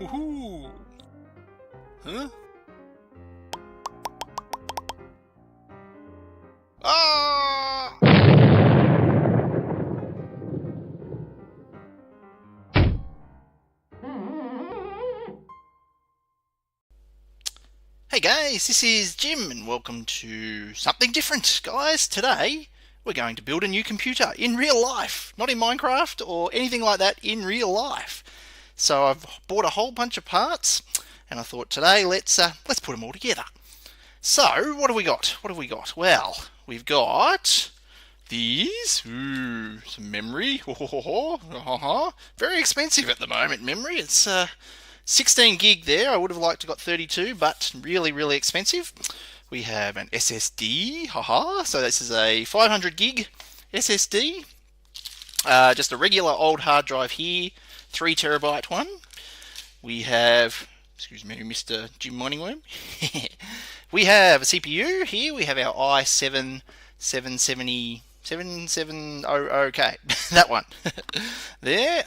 Woohoo! Huh? Ah! Hey guys, this is Jim and welcome to something different, guys. Today we're going to build a new computer in real life, not in Minecraft or anything like that, in real life. So I've bought a whole bunch of parts and I thought today let's put them all together. So what have we got? Well, we've got these, some memory, very expensive at the moment, memory. It's 16 gig there. I would have liked to got 32, but really expensive. We have an SSD, so this is a 500 gig SSD, just a regular old hard drive here, 3 terabyte one. We have, excuse me, Mr. Jim MiningWorm. We have a CPU here. We have our i7 7700K, that one. There.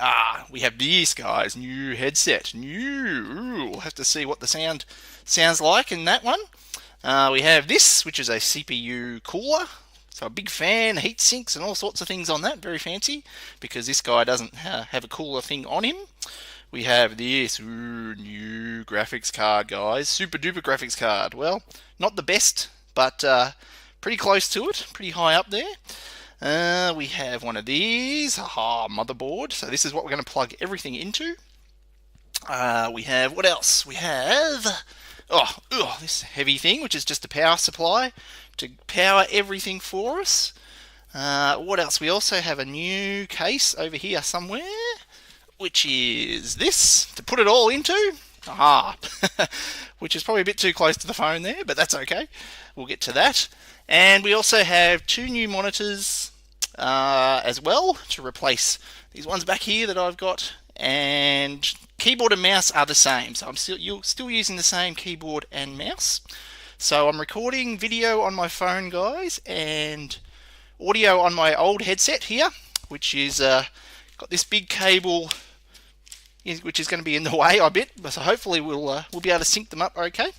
We have this, guys, new headset. We'll have to see what the sounds like in that one. We have this, which is a CPU cooler. So a big fan, heat sinks, and all sorts of things on that. Very fancy, because this guy doesn't have a cooler thing on him. We have this new graphics card, guys. Super duper graphics card. Well, not the best, but pretty close to it. Pretty high up there. We have one of these. Motherboard. So this is what we're going to plug everything into. We have, what else? We have this heavy thing, which is just a power supply to power everything for us. What else? We also have a new case over here somewhere, which is this, to put it all into. Which is probably a bit too close to the phone there, but that's okay. We'll get to that. And we also have 2 new monitors as well to replace these ones back here that I've got. And keyboard and mouse are the same, so I'm still using the same keyboard and mouse. So I'm recording video on my phone, guys, and audio on my old headset here, which is got this big cable, which is going to be in the way a bit, so hopefully we'll be able to sync them up okay.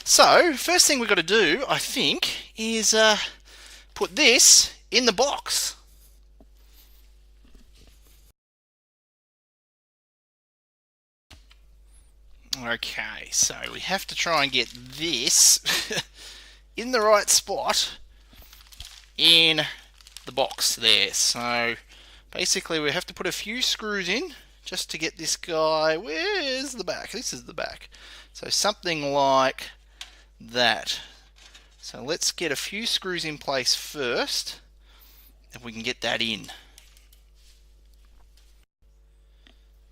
So first thing we've got to do, I think, is put this in the box. Okay, so we have to try and get this in the right spot in the box there. So basically we have to put a few screws in just to get this guy. Where's the back? This is the back. So something like that. So let's get a few screws in place first, if we can get that in.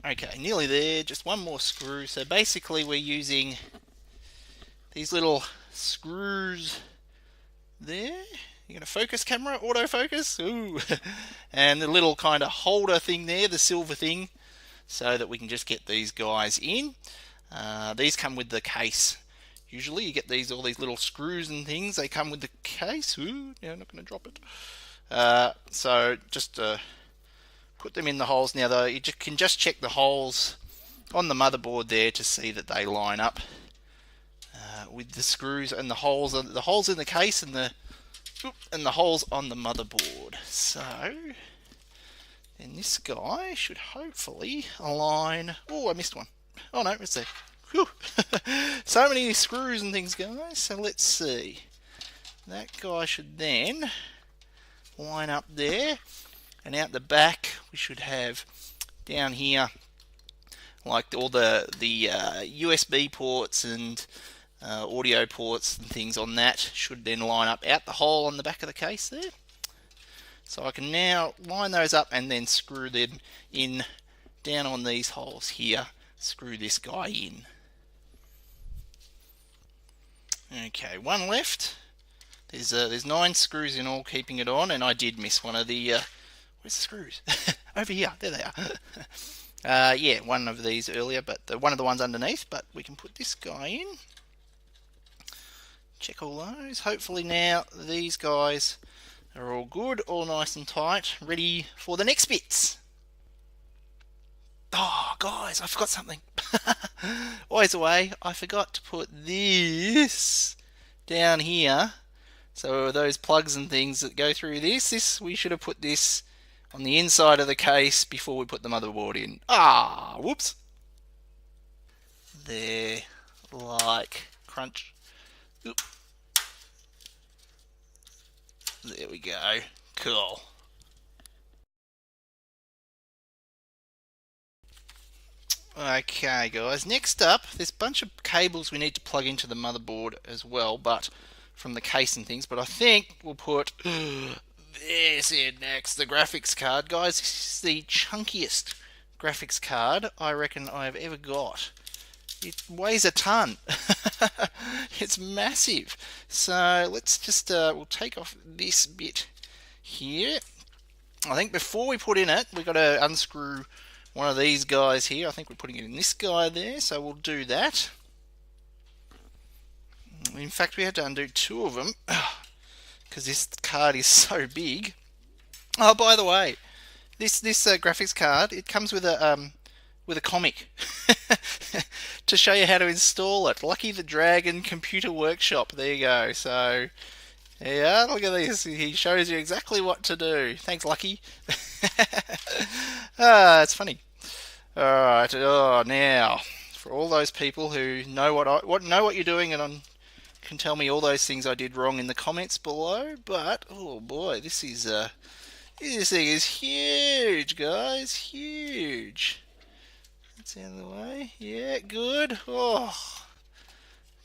Okay, nearly there, just one more screw. So basically we're using these little screws there. You got a focus camera, autofocus, ooh, and the little kind of holder thing there, the silver thing, so that we can just get these guys in. These come with the case. Usually you get all these little screws and things, they come with the case. Ooh, yeah, I'm not going to drop it. So just put them in the holes. Now though, you can just check the holes on the motherboard there to see that they line up with the screws and the holes in the case and the holes on the motherboard. So then this guy should hopefully align. Oh, I missed one. Oh no, it's there. Whew. So many screws and things, guys. So let's see. That guy should then line up there, and out the back we should have down here like all the USB ports and audio ports and things on that should then line up out the hole on the back of the case there. So I can now line those up and then screw them in down on these holes here. Screw this guy in. Okay, one left. There's 9 screws in all keeping it on, and I did miss one of the where's the screws? Over here, there they are. Yeah, one of these earlier, but one of the ones underneath, but we can put this guy in. Check all those. Hopefully now these guys are all good, all nice and tight, ready for the next bits. Oh, guys, I forgot something. Always away, I forgot to put this down here. So those plugs and things that go through this we should have put this on the inside of the case before we put the motherboard in. Ah, whoops. There, like crunch. Oop. There we go. Cool. Okay guys, next up, there's a bunch of cables we need to plug into the motherboard as well, but from the case and things, but I think we'll put this in next, the graphics card. Guys, this is the chunkiest graphics card I reckon I've ever got. It weighs a ton. It's massive. So let's just, we'll take off this bit here. I think before we put in it, we've got to unscrew one of these guys here. I think we're putting it in this guy there, so we'll do that. In fact, we had to undo two of them because this card is so big. Oh, by the way, this graphics card, it comes with a comic to show you how to install it. Lucky the Dragon Computer Workshop. There you go. So yeah, look at this. He shows you exactly what to do. Thanks, Lucky. It's funny. All right. Oh, now for all those people who know what you're doing and can tell me all those things I did wrong in the comments below. But oh boy, this thing is huge, guys. Huge. That's out of the way. Yeah, good. Oh,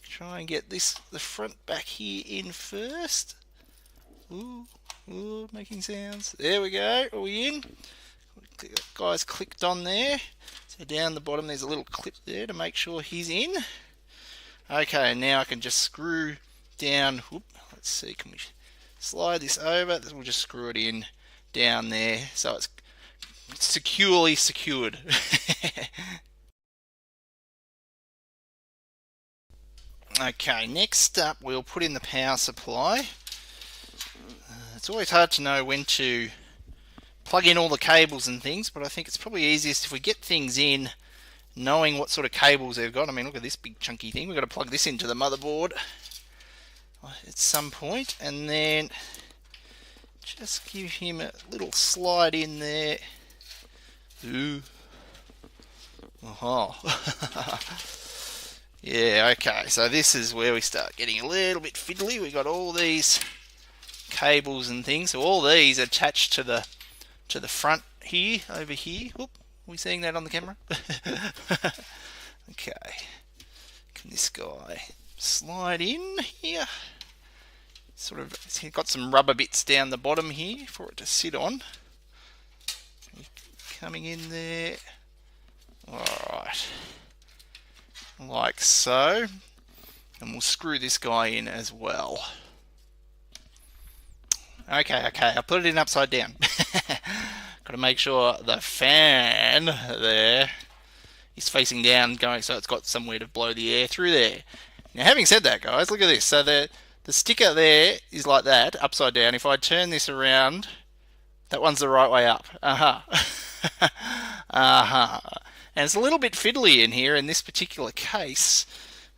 try and get the front back here in first. Ooh, making sounds. There we go. Are we in? That guy's clicked on there. So down the bottom there's a little clip there to make sure he's in. Okay, now I can just screw down. Whoop, let's see, can we slide this over? We'll just screw it in down there so it's securely secured. Okay, next up we'll put in the power supply. It's always hard to know when to plug in all the cables and things, but I think it's probably easiest if we get things in knowing what sort of cables they've got. I mean, look at this big chunky thing. We've got to plug this into the motherboard at some point, and then just give him a little slide in there. Ooh. Yeah, okay, so this is where we start getting a little bit fiddly. We've got all these cables and things, so all these attached to the front here, over here. Whoop, are we seeing that on the camera? Okay, can this guy slide in here? Sort of, it's got some rubber bits down the bottom here for it to sit on. Coming in there. Alright, like so, and we'll screw this guy in as well. Okay, I put it in upside down. Got to make sure the fan there is facing down, going so it's got somewhere to blow the air through there. Now, having said that, guys, look at this. So the sticker there is like that, upside down. If I turn this around, that one's the right way up. And it's a little bit fiddly in here in this particular case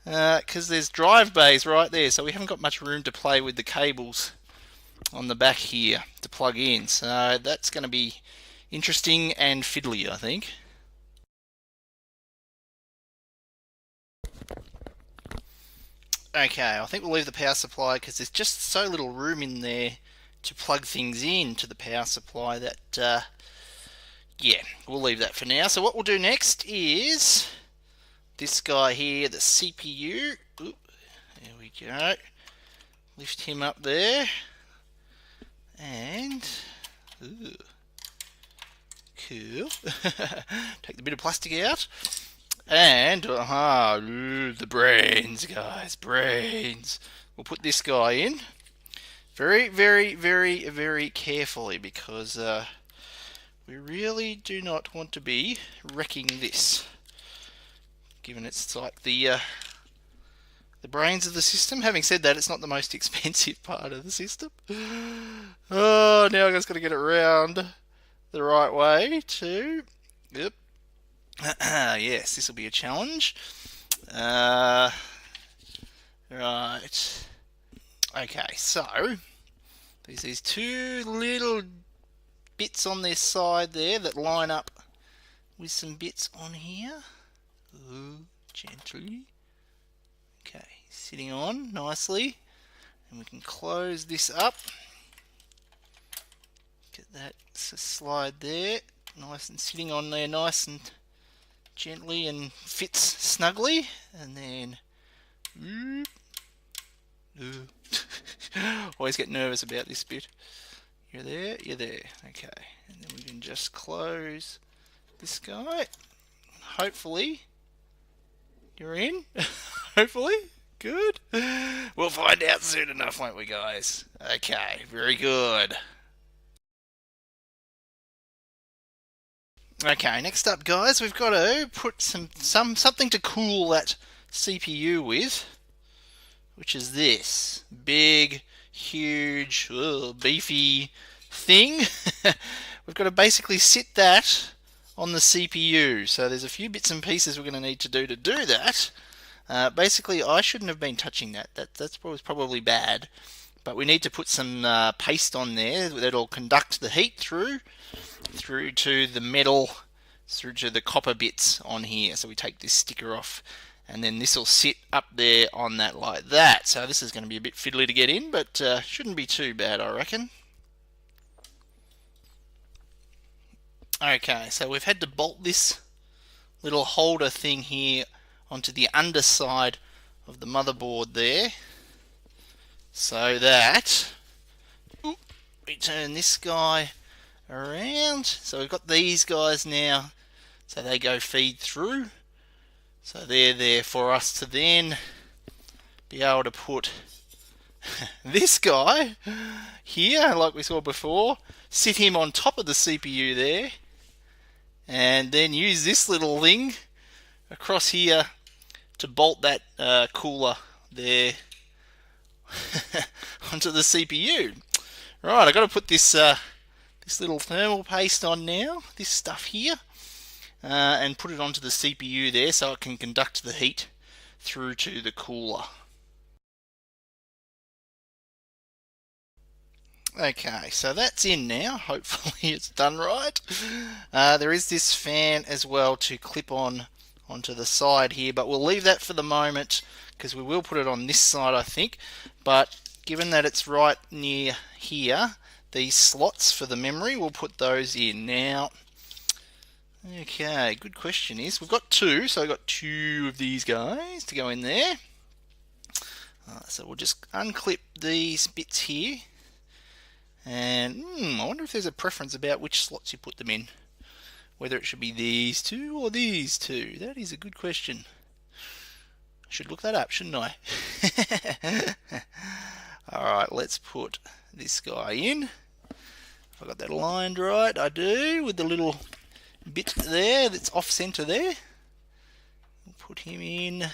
because there's drive bays right there, so we haven't got much room to play with the cables on the back here to plug in. So that's going to be interesting and fiddly, I think. Okay, I think we'll leave the power supply because there's just so little room in there to plug things in to the power supply that yeah, we'll leave that for now. So what we'll do next is this guy here, the CPU. Oop, there we go. Lift him up there. And, ooh, cool. Take the bit of plastic out. And, the brains, guys, brains. We'll put this guy in. Very, very, very, very carefully because we really do not want to be wrecking this, given it's like the brains of the system. Having said that, it's not the most expensive part of the system. Oh, now I've just got to get it around the right way too. Yep. Yes, this will be a challenge. Right. Okay, so there's these two little bits on this side there that line up with some bits on here. Ooh, gently. Okay, sitting on nicely. And we can close this up. Get that slide there. Nice and sitting on there nice and gently and fits snugly. And then... Always get nervous about this bit. You're there, you're there. Okay, and then we can just close this guy. Hopefully, you're in. Hopefully, good. We'll find out soon enough, won't we, guys? Okay, very good. Okay, next up, guys, we've got to put something to cool that CPU with, which is this big, huge, beefy thing. We've got to basically sit that on the CPU. So there's a few bits and pieces we're going to need to do that. Basically, I shouldn't have been touching that. That's probably bad. But we need to put some paste on there that'll conduct the heat through to the metal, through to the copper bits on here. So we take this sticker off, and then this will sit up there on that like that. So this is going to be a bit fiddly to get in, but shouldn't be too bad, I reckon. Okay, so we've had to bolt this little holder thing here onto the underside of the motherboard there, so that we turn this guy around. So we've got these guys now, so they go feed through. So they're there for us to then be able to put this guy here, like we saw before, sit him on top of the CPU there, and then use this little thing across here to bolt that cooler there onto the CPU. Right, I've got to put this this little thermal paste on now, this stuff here, and put it onto the CPU there so it can conduct the heat through to the cooler. Okay, so that's in now. Hopefully it's done right. There is this fan as well to clip on onto the side here, but we'll leave that for the moment because we will put it on this side, I think. But given that it's right near here, these slots for the memory, we'll put those in now. Okay, good question is, we've got two, so I've got two of these guys to go in there. So we'll just unclip these bits here. And I wonder if there's a preference about which slots you put them in. Whether it should be these two or these two. That is a good question. I should look that up, shouldn't I? Alright, let's put this guy in. Have I got that aligned right? I do, with the little bit there that's off center there. We'll put him in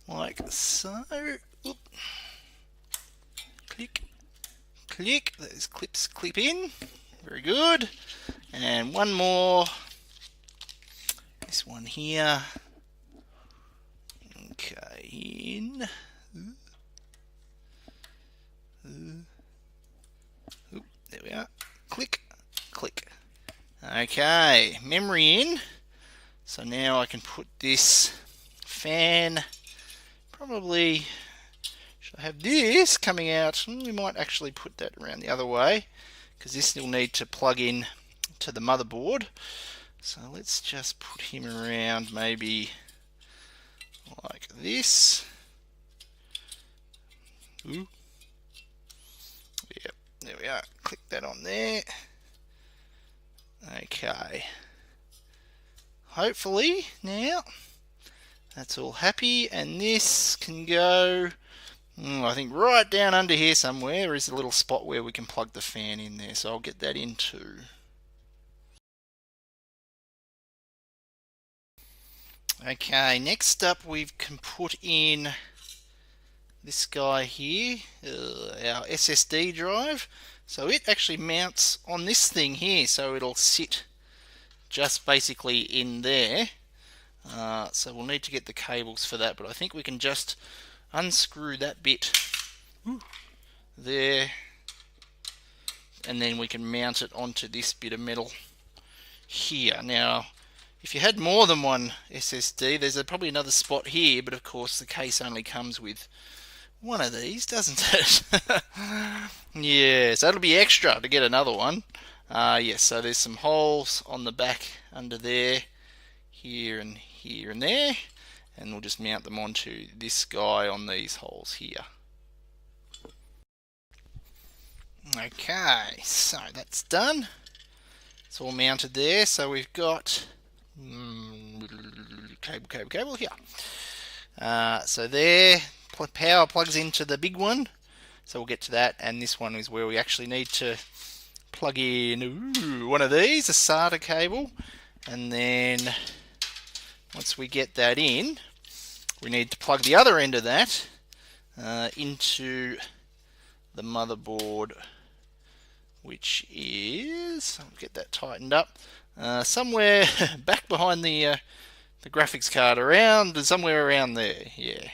like so. Oop. Click. Click, those clips clip in, very good. And one more, this one here. Okay, in. Oop, there we are. Click, click. Okay, memory in. So now I can put this fan, probably. I have this coming out. We might actually put that around the other way because this will need to plug in to the motherboard. So let's just put him around maybe like this. Ooh. Yep, there we are. Click that on there. Okay. Hopefully now that's all happy, and this can go. I think right down under here somewhere is a little spot where we can plug the fan in there, so I'll get that in too. Okay, next up we can put in this guy here, our SSD drive. So it actually mounts on this thing here, so it'll sit just basically in there. So we'll need to get the cables for that, but I think we can just unscrew that bit there, and then we can mount it onto this bit of metal here. Now, if you had more than one SSD, there's probably another spot here, but of course the case only comes with one of these, doesn't it? Yeah, so that'll be extra to get another one. Yes, so there's some holes on the back under there, here and there, and we'll just mount them onto this guy on these holes here. Okay, so that's done. It's all mounted there, so we've got cable here. So there, power plugs into the big one, so we'll get to that, and this one is where we actually need to plug in one of these, a SATA cable, and then once we get that in, we need to plug the other end of that into the motherboard, which is, I'll get that tightened up, somewhere back behind the graphics card, somewhere around there, yeah.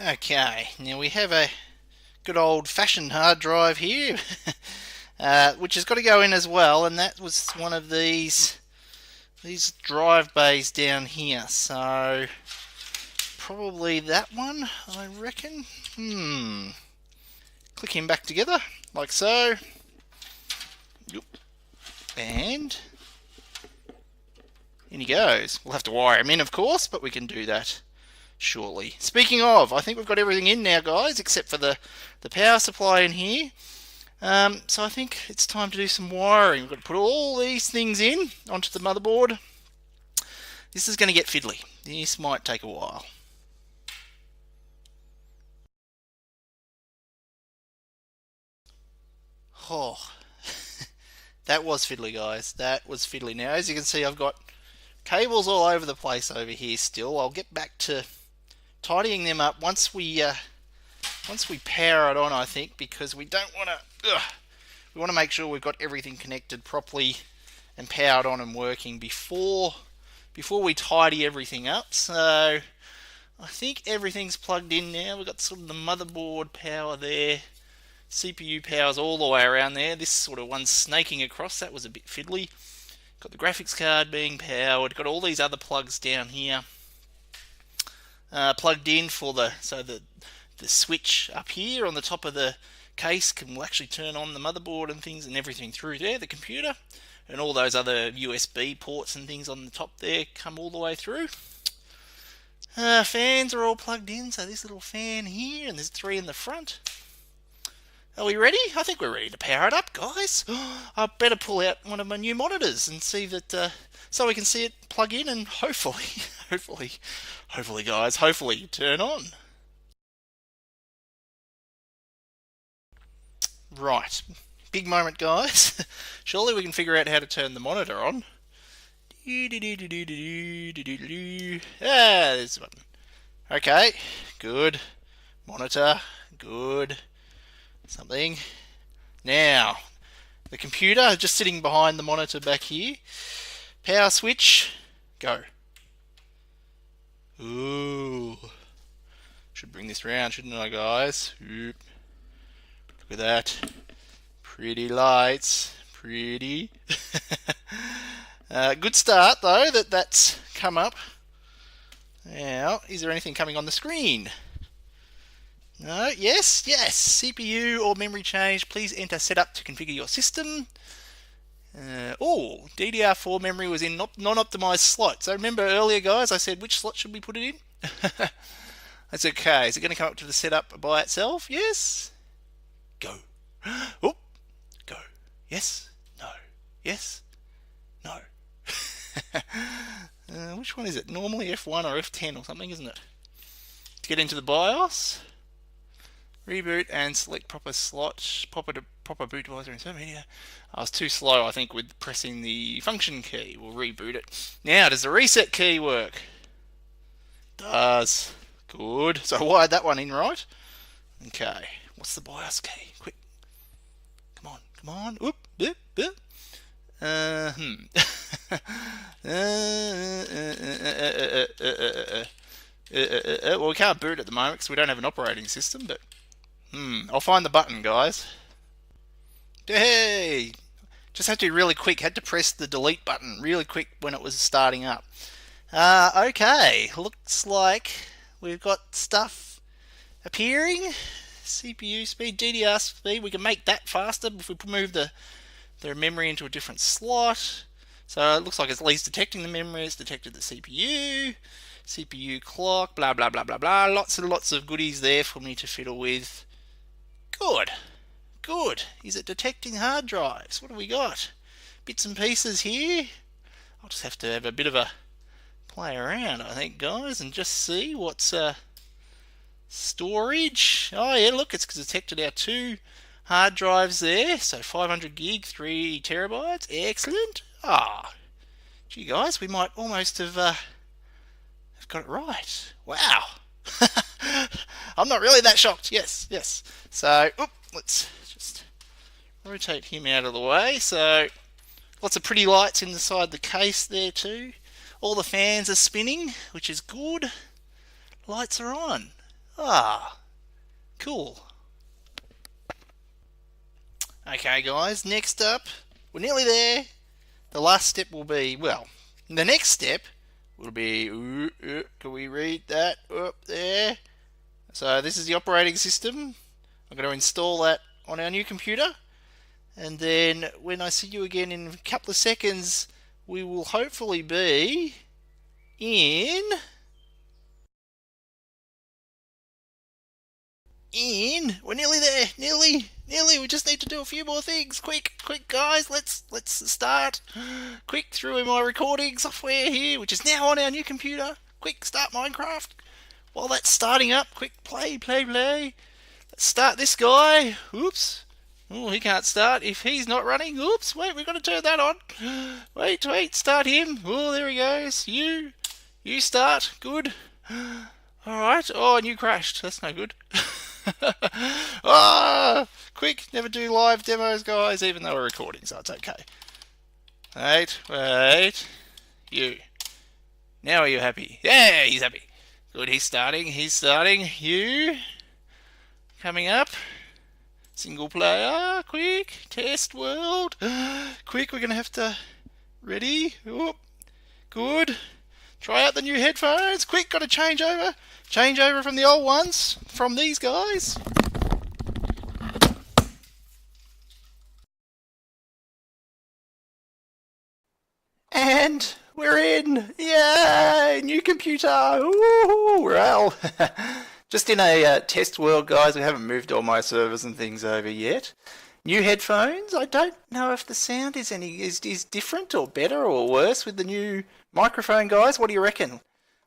Okay, now we have a good old-fashioned hard drive here, which has got to go in as well, and that was one of these drive bays down here, so probably that one, I reckon. Click him back together, like so. And in he goes. We'll have to wire him in, of course, but we can do that shortly. Speaking of, I think we've got everything in now, guys, except for the power supply in here. So I think it's time to do some wiring. We've got to put all these things in onto the motherboard. This is going to get fiddly. This might take a while. Oh, that was fiddly, guys. That was fiddly. Now, as you can see, I've got cables all over the place over here still. I'll get back to tidying them up once we power it on, I think, because we don't want to. We want to make sure we've got everything connected properly and powered on and working before we tidy everything up. So I think everything's plugged in now. We've got sort of the motherboard power there. CPU power's all the way around there. This sort of one's snaking across. That was a bit fiddly. Got the graphics card being powered. Got all these other plugs down here plugged in for the switch up here on the top of the case will actually turn on the motherboard and things and everything through there, the computer, and all those other USB ports and things on the top there come all the way through. Fans are all plugged in, so this little fan here, and there's 3 in the front. Are we ready? I think we're ready to power it up, guys. I better pull out one of my new monitors and see that, so we can see it plug in and hopefully guys, hopefully turn on. Right, big moment, guys. Surely we can figure out how to turn the monitor on. There's the button. Okay, good. Monitor, good. Something. Now, the computer just sitting behind the monitor back here. Power switch, go. Ooh. Should bring this round, shouldn't I, guys? Oop. Look at that. Pretty lights. Pretty. Good start, though, that's come up. Now, is there anything coming on the screen? No, yes. CPU or memory change. Please enter setup to configure your system. DDR4 memory was in non-optimized slot. So remember earlier, guys, I said which slot should we put it in? That's okay. Is it going to come up to the setup by itself? Yes. Go. Oh, go. Yes. No. Yes. No. Which one is it? Normally F1 or F10 or something, isn't it? To get into the BIOS. Reboot and select proper slot, proper boot device or insert media. I was too slow, I think, with pressing the function key. We'll reboot it. Now, does the reset key work? Does. Good. So I wired that one in right. Okay. What's the BIOS key? Quick. Come on. Come on. Oop, boop, boop. Well, we can't boot at the moment because we don't have an operating system, but I'll find the button, guys. Hey! Just had to be really quick. Had to press the delete button really quick when it was starting up. Okay, looks like we've got stuff appearing. CPU speed, DDR speed. We can make that faster if we move the memory into a different slot. So it looks like it's at least detecting the memory. It's detected the CPU clock, blah blah blah blah blah. Lots and lots of goodies there for me to fiddle with. Good. Good. Is it detecting hard drives? What have we got? Bits and pieces here. I'll just have to have a bit of a play around, I think, guys, and just see what's storage. Oh yeah, look, it's detected our 2 hard drives there. So 500 gig, 3 terabytes. Excellent. Gee, guys, we might almost have got it right. Wow. I'm not really that shocked. Yes. So, let's just rotate him out of the way. So, lots of pretty lights inside the case there too. All the fans are spinning, which is good. Lights are on. Cool. Okay, guys, next up, we're nearly there. The last step will be, well, the next step will be, can we read that up there? So this is the operating system. I'm going to install that on our new computer. And then when I see you again in a couple of seconds, we will hopefully be in... We're nearly there. Nearly. We just need to do a few more things. Quick, guys. Let's start. Quick, through in my recording software here, which is now on our new computer. Quick, start Minecraft. While that's starting up, quick, play. Let's start this guy. Oops. Oh, he can't start if he's not running. Oops. Wait, we've got to turn that on. Wait. Start him. Oh, there he goes. You start. Good. All right. Oh, and you crashed. That's no good. Quick, never do live demos, guys, even though we're recording, so it's okay. Wait. You. Now are you happy? Yeah, he's happy. Good, he's starting. You. Coming up. Single player. Quick. Test world. Quick, we're going to have to... Ready? Oop. Good. Try out the new headphones. Quick, got to change over. Change over from the old ones. From these guys. And we're in. Yay! New computer. Ooh, well. Just in a test world, guys. We haven't moved all my servers and things over yet. New headphones. I don't know if the sound is different or better or worse with the new microphone, guys. What do you reckon?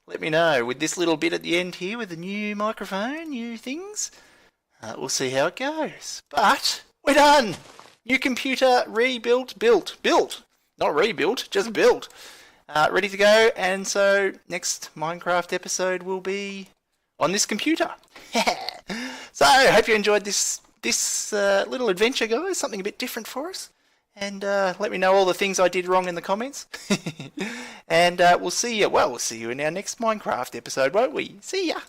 Let me know. With this little bit at the end here with the new microphone, new things. We'll see how it goes. But we're done. New computer rebuilt, built. Not rebuilt, just built. Ready to go. And so next Minecraft episode will be on this computer. So I hope you enjoyed this little adventure, guys. Something a bit different for us. And let me know all the things I did wrong in the comments. And we'll see you. Well, we'll see you in our next Minecraft episode, won't we? See ya.